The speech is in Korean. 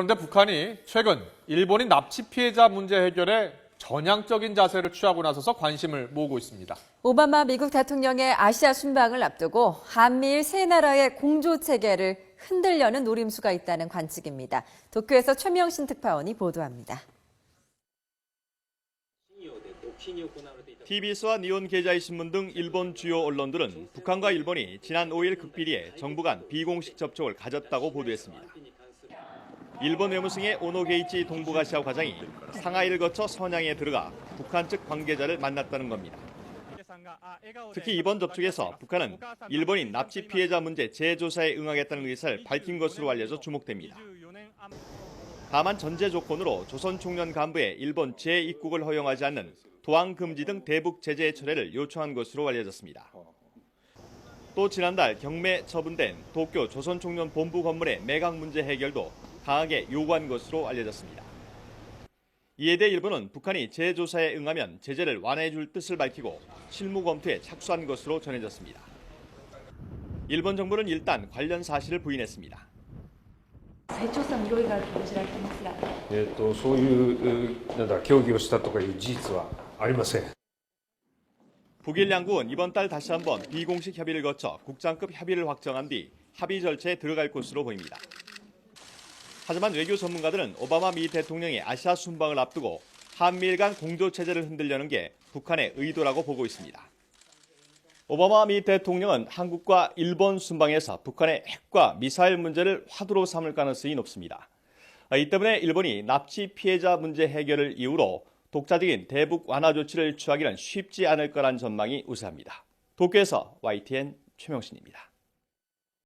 그런데 북한이 최근 일본인 납치 피해자 문제 해결에 전향적인 자세를 취하고 나서서 관심을 모으고 있습니다. 오바마 미국 대통령의 아시아 순방을 앞두고 한미일 세 나라의 공조 체계를 흔들려는 노림수가 있다는 관측입니다. 도쿄에서 최명신 특파원이 보도합니다. TBS와 니온 게자이 신문 등 일본 주요 언론들은 북한과 일본이 지난 5일 극비리에 정부 간 비공식 접촉을 가졌다고 보도했습니다. 일본 외무성의 오노게이치 동북아시아 과장이 상하이를 거쳐 선양에 들어가 북한 측 관계자를 만났다는 겁니다. 특히 이번 접촉에서 북한은 일본인 납치 피해자 문제 재조사에 응하겠다는 의사를 밝힌 것으로 알려져 주목됩니다. 다만 전제 조건으로 조선 총련 간부의 일본 재입국을 허용하지 않는 도항 금지 등 대북 제재 철회를 요청한 것으로 알려졌습니다. 또 지난달 경매 처분된 도쿄 조선 총련 본부 건물의 매각 문제 해결도 강하게 요구한 것으로 알려졌습니다. 이에 대해 일본은 북한이 재조사에 응하면 제재를 완화해 줄 뜻을 밝히고 실무 검토에 착수한 것으로 전해졌습니다. 일본 정부는 일단 관련 사실을 부인했습니다. 再調査の用意があると報じられていますが、そういう協議をしたとかいう事実はありません。 북일 양국은 이번 달 다시 한번 비공식 협의를 거쳐 국장급 협의를 확정한 뒤 합의 절차에 들어갈 것으로 보입니다. 하지만 외교 전문가들은 오바마 미 대통령의 아시아 순방을 앞두고 한미일 간 공조 체제를 흔들려는 게 북한의 의도라고 보고 있습니다. 오바마 미 대통령은 한국과 일본 순방에서 북한의 핵과 미사일 문제를 화두로 삼을 가능성이 높습니다. 이 때문에 일본이 납치 피해자 문제 해결을 이유로 독자적인 대북 완화 조치를 취하기는 쉽지 않을 거란 전망이 우세합니다. 도쿄에서 YTN 최명신입니다.